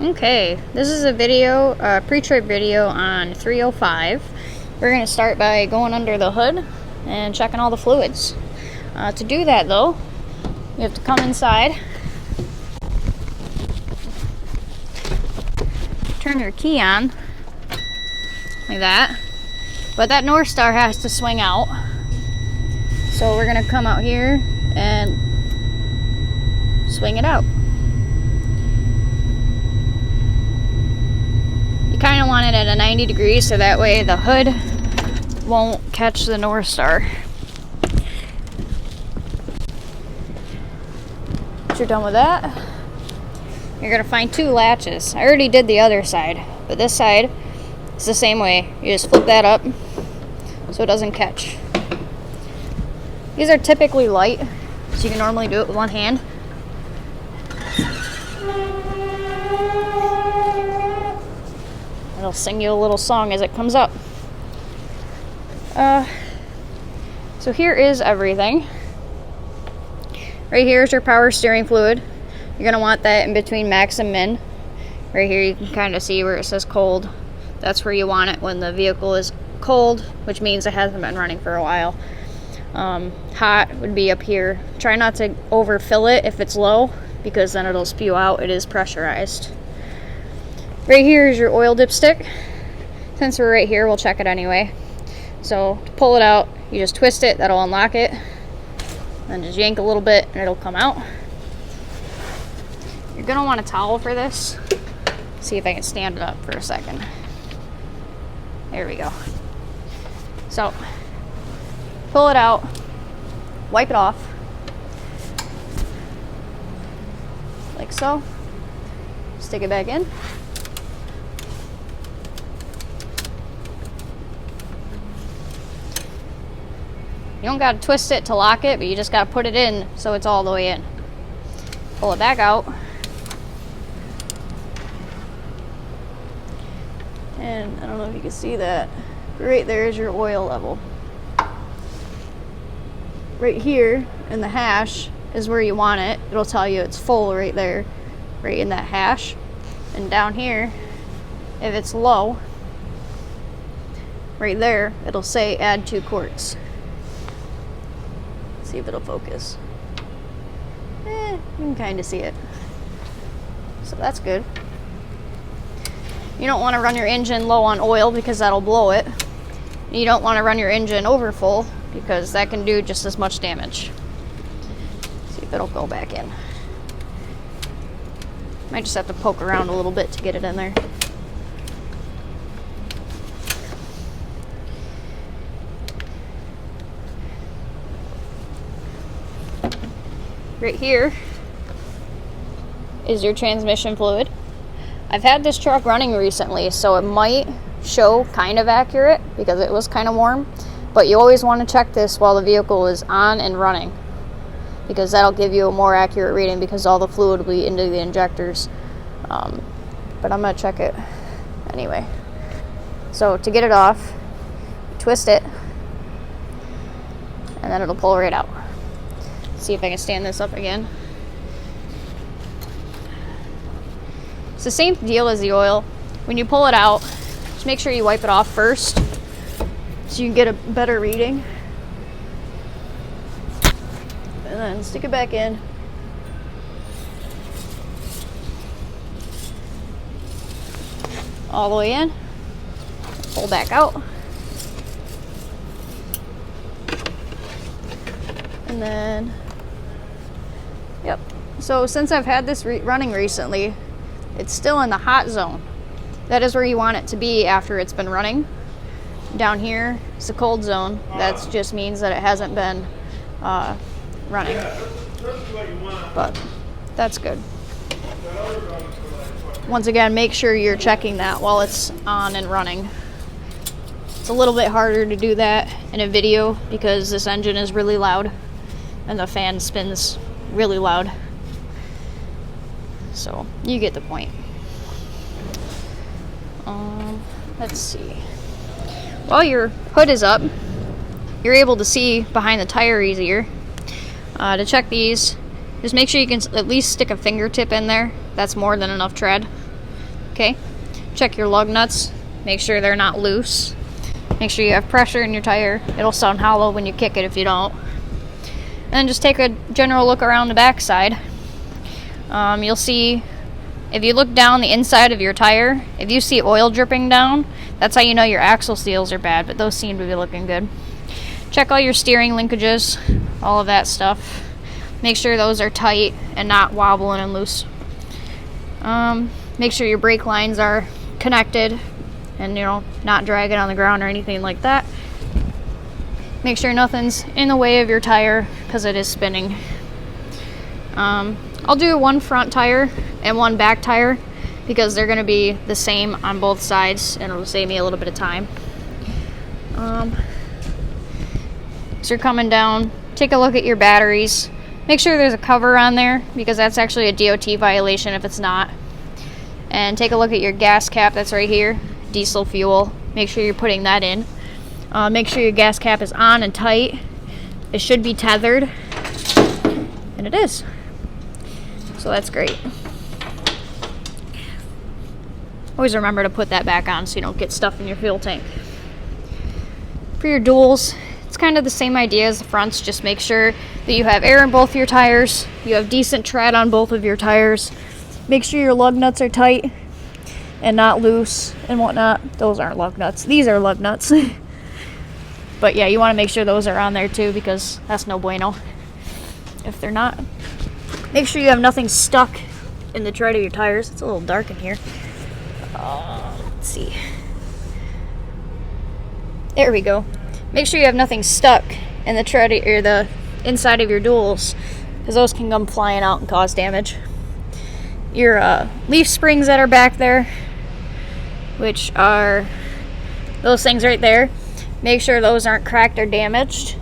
Okay, this is a video, pre-trip video on 305. We're going to start by going under the hood and checking all the fluids. To do that though, you have to come inside, turn your key on, like that, but that North Star has to swing out. So we're going to come out here and swing it out. You kind of want it at a 90 degrees so that way the hood won't catch the North Star. Once you're done with that, you're going to find two latches. I already did the other side, but this side is the same way. You just flip that up so it doesn't catch. These are typically light, so you can normally do it with one hand. It'll sing you a little song as it comes up. So here is everything. Right here is your power steering fluid. You're going to want that in between max and min. Right here you can kind of see where it says cold. That's where you want it when the vehicle is cold, which means it hasn't been running for a while. Hot would be up here. Try not to overfill it if it's low, because then it'll spew out. It is pressurized. Right here is your oil dipstick. Since we're right here, we'll check it anyway. So to pull it out, you just twist it, that'll unlock it. Then just yank a little bit and it'll come out. You're gonna want a towel for this. See if I can stand it up for a second. There we go. So pull it out, wipe it off, like so. Stick it back in. You don't got to twist it to lock it, but you just got to put it in so it's all the way in. Pull it back out. And I don't know if you can see that. Right there is your oil level. Right here in the hash is where you want it. It'll tell you it's full right there, right in that hash. And down here, if it's low, right there, it'll say add 2 quarts. See if it'll focus. You can kind of see it. So that's good. You don't want to run your engine low on oil because that'll blow it. You don't want to run your engine over full because that can do just as much damage. See if it'll go back in. Might just have to poke around a little bit to get it in there. Right here is your transmission fluid. I've had this truck running recently, so it might show kind of accurate because it was kind of warm, but you always want to check this while the vehicle is on and running, because that'll give you a more accurate reading because all the fluid will be into the injectors. But I'm going to check it anyway. So to get it off, twist it, and then it'll pull right out. See if I can stand this up again. It's the same deal as the oil. When you pull it out, just make sure you wipe it off first so you can get a better reading. And then stick it back in. All the way in. Pull back out. And then, yep. So since I've had this running recently, it's still in the hot zone. That is where you want it to be after it's been running. Down here is the cold zone. That just means that it hasn't been running. But that's good. Once again, make sure you're checking that while it's on and running. It's a little bit harder to do that in a video because this engine is really loud and the fan spins really loud. So you get the point. Let's see. While your hood is up, you're able to see behind the tire easier. To check these, just make sure you can at least stick a fingertip in there. That's more than enough tread. Okay, check your lug nuts, make sure they're not loose. Make sure you have pressure in your tire. It'll sound hollow when you kick it if you don't. And then just take a general look around the backside. You'll see, if you look down the inside of your tire, if you see oil dripping down, that's how you know your axle seals are bad, but those seem to be looking good. Check all your steering linkages, all of that stuff. Make sure those are tight and not wobbling and loose. Make sure your brake lines are connected and, you know, not dragging on the ground or anything like that. Make sure nothing's in the way of your tire because it is spinning. I'll do one front tire and one back tire because they're going to be the same on both sides and it'll save me a little bit of time. So you're coming down, take a look at your batteries. Make sure there's a cover on there because that's actually a DOT violation if it's not. And take a look at your gas cap that's right here. Diesel fuel, make sure you're putting that in. Make sure your gas cap is on and tight. It should be tethered, and it is. So that's great. Always remember to put that back on so you don't get stuff in your fuel tank. For your duals, it's kind of the same idea as the fronts. Just make sure that you have air in both your tires, you have decent tread on both of your tires. Make sure your lug nuts are tight and not loose and whatnot. Those aren't lug nuts. These are lug nuts. But yeah, you want to make sure those are on there too because that's no bueno if they're not. Make sure you have nothing stuck in the tread of your tires. It's a little dark in here. Let's see. There we go. Make sure you have nothing stuck in the tread or the inside of your duals because those can come flying out and cause damage. Your leaf springs that are back there, which are those things right there, make sure those aren't cracked or damaged.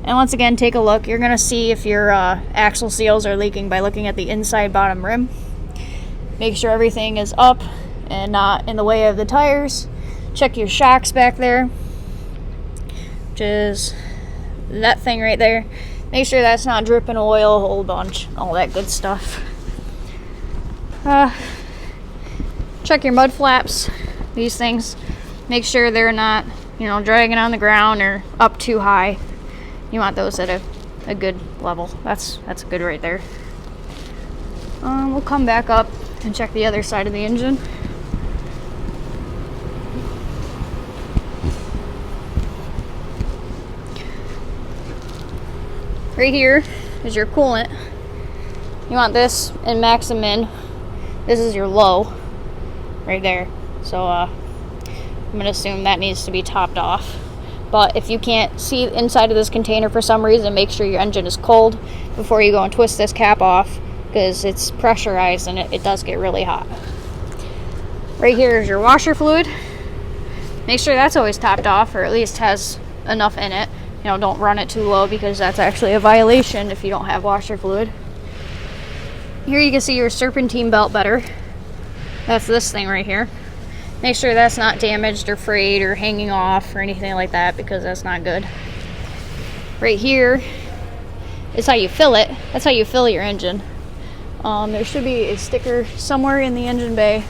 And once again, take a look. You're going to see if your axle seals are leaking by looking at the inside bottom rim. Make sure everything is up and not in the way of the tires. Check your shocks back there, which is that thing right there. Make sure that's not dripping oil a whole bunch, all that good stuff. Check your mud flaps, these things. Make sure they're not, you know, dragging on the ground or up too high. You want those at a good level. That's good right there. We'll come back up and check the other side of the engine. Right here is your coolant. You want this in max and min. This is your low right there. So I'm gonna assume that needs to be topped off. But if you can't see inside of this container for some reason, make sure your engine is cold before you go and twist this cap off because it's pressurized and it does get really hot. Right here is your washer fluid. Make sure that's always topped off or at least has enough in it. You know, don't run it too low because that's actually a violation if you don't have washer fluid. Here you can see your serpentine belt better. That's this thing right here. Make sure that's not damaged or frayed or hanging off or anything like that because that's not good. Right here is how you fill it. That's how you fill your engine. There should be a sticker somewhere in the engine bay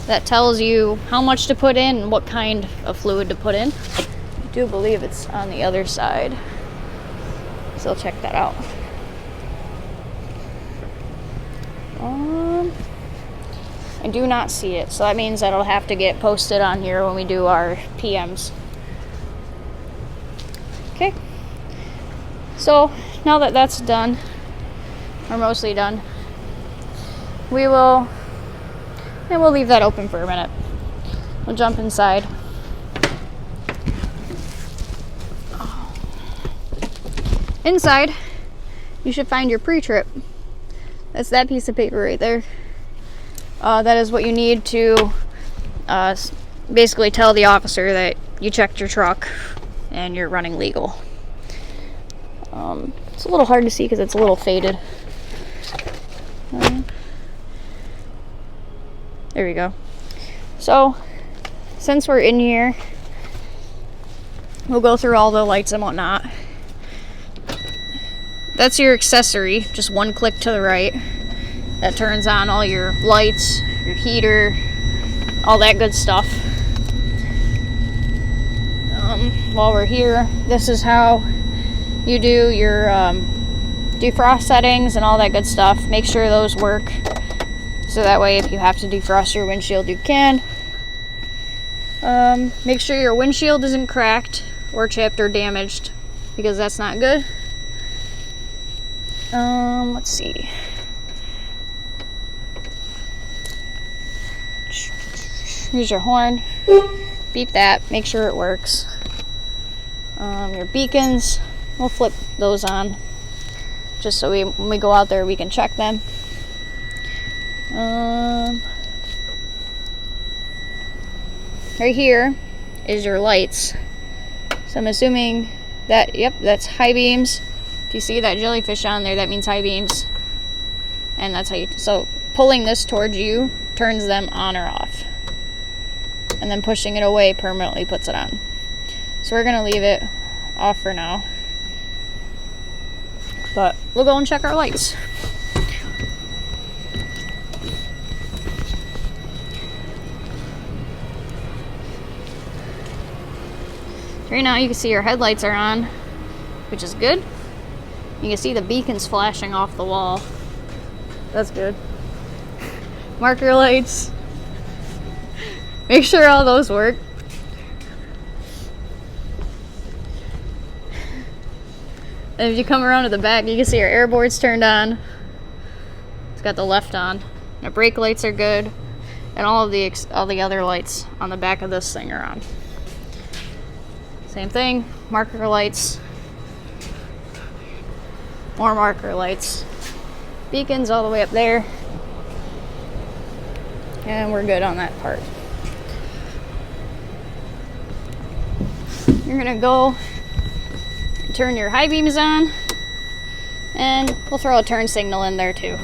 that tells you how much to put in and what kind of fluid to put in. I do believe it's on the other side, so check that out. I do not see it, so that means that'll have to get posted on here when we do our PMs. Okay, so now that that's done, or mostly done, we'll leave that open for a minute. We'll jump inside. Inside, you should find your pre-trip. That's that piece of paper right there. That is what you need to basically tell the officer that you checked your truck and you're running legal. It's a little hard to see because it's a little faded. There we go. So, since we're in here, we'll go through all the lights and whatnot. That's your accessory, just one click to the right. That turns on all your lights, your heater, all that good stuff. While we're here, this is how you do your defrost settings and all that good stuff. Make sure those work, so that way if you have to defrost your windshield, you can. Make sure your windshield isn't cracked or chipped or damaged, because that's not good. Let's see. Here's your horn. Beep that, make sure it works. Your beacons, we'll flip those on, just so when we go out there we can check them. Right here is your lights. So I'm assuming that, yep, that's high beams. If you see that jellyfish on there, that means high beams. And that's how you, so pulling this towards you turns them on or off. And then pushing it away permanently puts it on. So we're gonna leave it off for now. But we'll go and check our lights. Right now you can see your headlights are on, which is good. You can see the beacons flashing off the wall. That's good. Marker lights. Make sure all those work. And if you come around to the back, you can see our air board's turned on. It's got the left on. Our brake lights are good, and all the other lights on the back of this thing are on. Same thing, marker lights, more marker lights, beacons all the way up there, and we're good on that part. You're gonna go turn your high beams on, and we'll throw a turn signal in there too.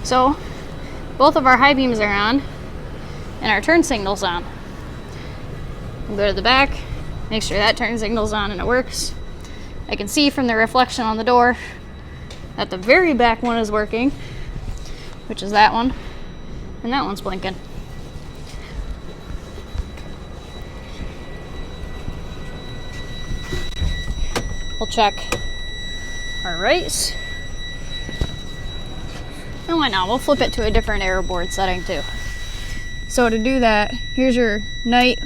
So both of our high beams are on and our turn signal's on. We'll go to the back, make sure that turn signal's on and it works. I can see from the reflection on the door that the very back one is working, which is that one, and that one's blinking. We'll check our rights. And why not? We'll flip it to a different air board setting too. So to do that, here's your night,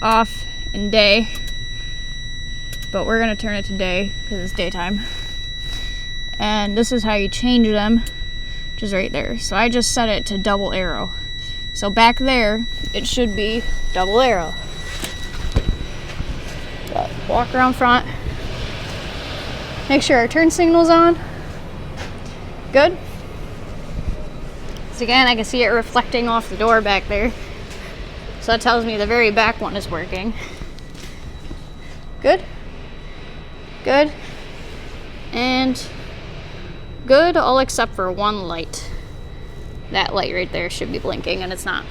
off, and day. But we're gonna turn it to day because it's daytime. And this is how you change them, which is right there. So I just set it to double arrow. So back there, it should be double arrow. But walk around front. Make sure our turn signal's on. Good. So again, I can see it reflecting off the door back there. So that tells me the very back one is working. Good. Good. And good, all except for one light. That light right there should be blinking, and it's not.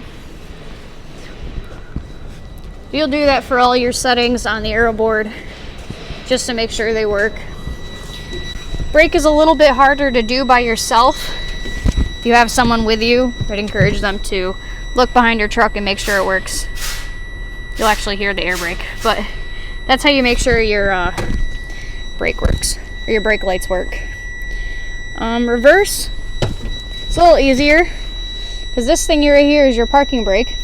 You'll do that for all your settings on the aero board, just to make sure they work. Brake is a little bit harder to do by yourself. If you have someone with you, I'd encourage them to look behind your truck and make sure it works. You'll actually hear the air brake, but that's how you make sure your brake works, or your brake lights work. Reverse, it's a little easier, because this thing right here is your parking brake.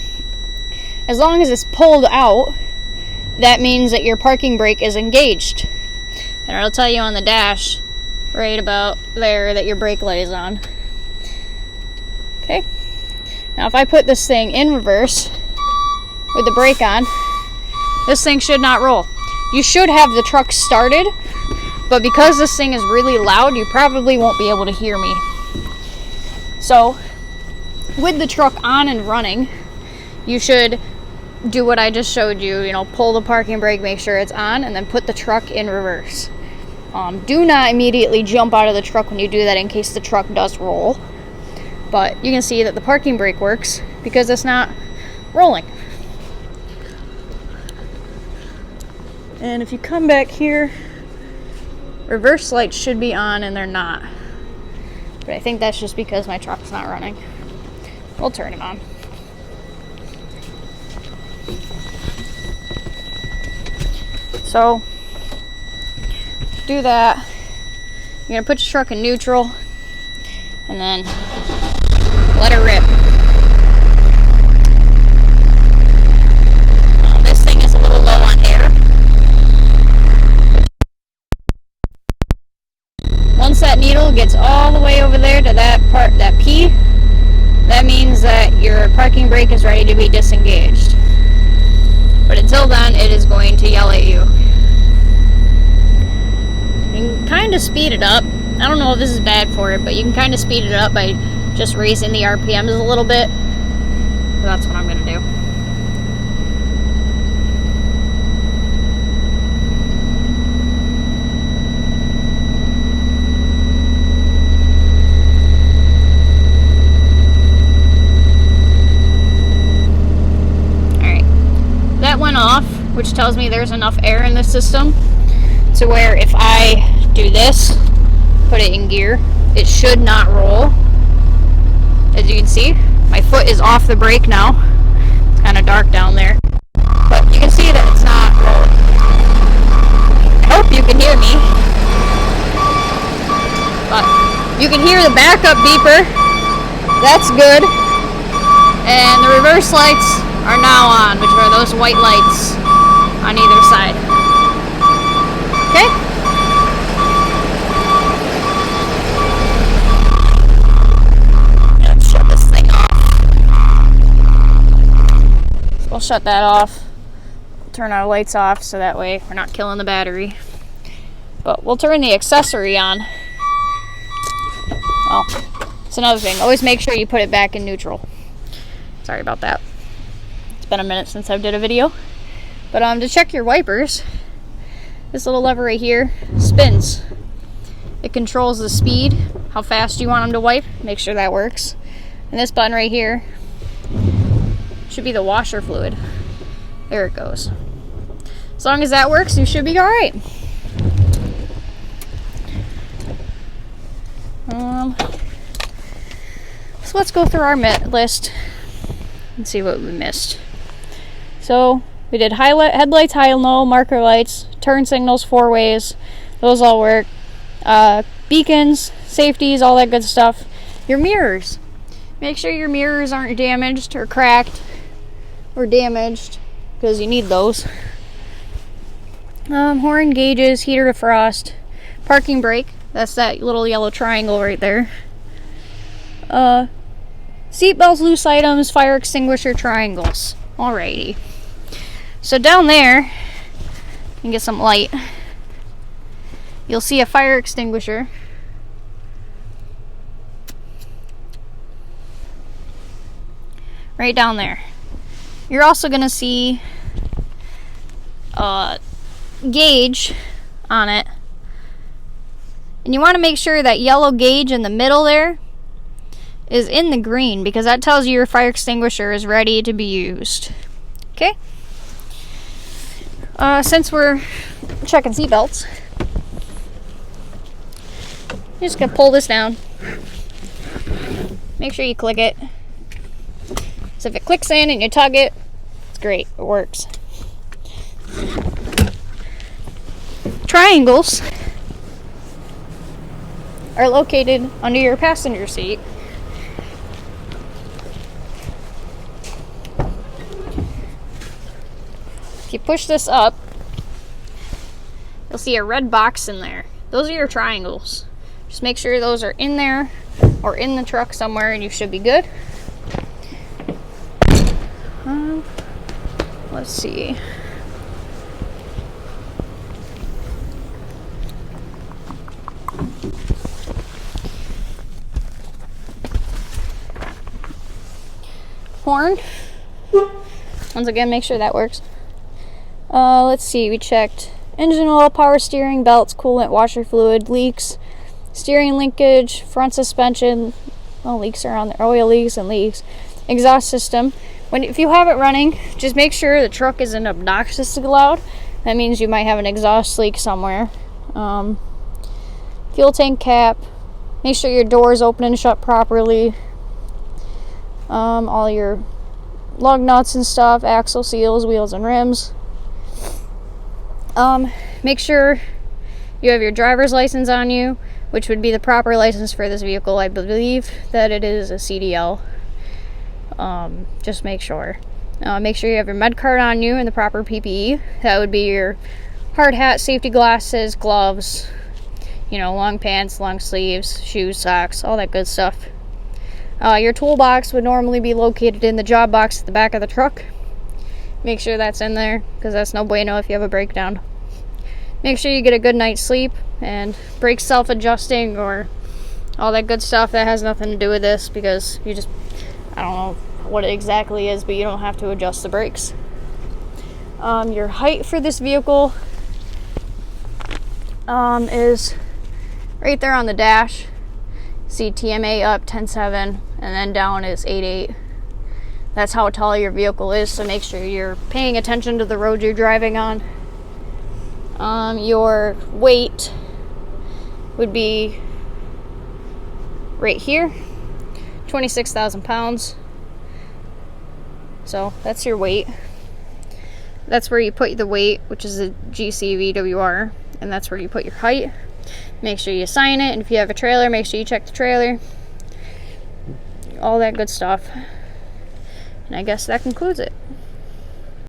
As long as it's pulled out, that means that your parking brake is engaged. And it'll tell you on the dash, right about there, that your brake light is on. Okay, now if I put this thing in reverse with the brake on, this thing should not roll. You should have the truck started, but because this thing is really loud, you probably won't be able to hear me. So with the truck on and running, you should do what I just showed you, pull the parking brake, make sure it's on, and then put the truck in reverse. Do not immediately jump out of the truck when you do that, in case the truck does roll. But you can see that the parking brake works because it's not rolling. And if you come back here, reverse lights should be on and they're not. But I think that's just because my truck's not running. We'll turn it on. So, do that. You're gonna put your truck in neutral and then let it rip. This thing is a little low on air. Once that needle gets all the way over there to that part, that P, that means that your parking brake is ready to be disengaged. But until then, it is going to yell at you. You can kind of speed it up. I don't know if this is bad for it, but you can kind of speed it up by just raising the RPMs a little bit. So that's what I'm going to do. Alright. That went off, which tells me there's enough air in the system to where if I do this, put it in gear, it should not roll. As you can see, my foot is off the brake now. It's kind of dark down there, but you can see that it's not rolling. I hope you can hear me, but you can hear the backup beeper. That's good. And the reverse lights are now on, which are those white lights on either side. Okay? Let's shut this thing off. So we'll shut that off. Turn our lights off so that way we're not killing the battery. But we'll turn the accessory on. Oh, it's another thing. Always make sure you put it back in neutral. Sorry about that. It's been a minute since I did a video. But to check your wipers, this little lever right here spins. It controls the speed, how fast you want them to wipe. Make sure that works. And this button right here should be the washer fluid. There it goes. As long as that works, you should be alright. So let's go through our list and see what we missed. So we did headlights, high and low, marker lights, turn signals, 4 ways. Those all work. Beacons, safeties, all that good stuff. Your mirrors. Make sure your mirrors aren't damaged or cracked or damaged, because you need those. Horn gauges, heater defrost, parking brake. That's that little yellow triangle right there. Seat belts, loose items, fire extinguisher, triangles. Alrighty. So down there, you can get some light. You'll see a fire extinguisher. Right down there. You're also going to see a gauge on it. And you want to make sure that yellow gauge in the middle there is in the green, because that tells you your fire extinguisher is ready to be used. Okay? Since we're checking seat belts, you're just going to pull this down. Make sure you click it. So if it clicks in and you tug it, it's great. It works. Triangles are located under your passenger seat. If you push this up, you'll see a red box in there. Those are your triangles. Just make sure those are in there or in the truck somewhere and you should be good. Let's see. Horn. Once again, make sure that works. Let's see, we checked engine oil, power steering, belts, coolant, washer fluid, leaks, steering linkage, front suspension. Well, leaks are on there. Oil leaks and leaks. Exhaust system. If you have it running, just make sure the truck isn't obnoxiously loud. That means you might have an exhaust leak somewhere. fuel tank cap. Make sure your doors open and shut properly. All your lug nuts and stuff, axle seals, wheels and rims. Make sure you have your driver's license on you, which would be the proper license for this vehicle. I believe that it is a CDL. Just make sure. Make sure you have your med card on you and the proper PPE. That would be your hard hat, safety glasses, gloves, long pants, long sleeves, shoes, socks, all that good stuff. Your toolbox would normally be located in the job box at the back of the truck. Make sure that's in there, because that's no bueno if you have a breakdown. Make sure you get a good night's sleep, and brake self-adjusting or all that good stuff. That has nothing to do with this, because I don't know what it exactly is, but you don't have to adjust the brakes. Your height for this vehicle is right there on the dash. See TMA up 10.7, and then down is 8.8. That's how tall your vehicle is, so make sure you're paying attention to the road you're driving on. Your weight would be right here, 26,000 pounds. So that's your weight. That's where you put the weight, which is a GCVWR, and that's where you put your height. Make sure you sign it, and if you have a trailer, make sure you check the trailer. All that good stuff. And I guess that concludes it.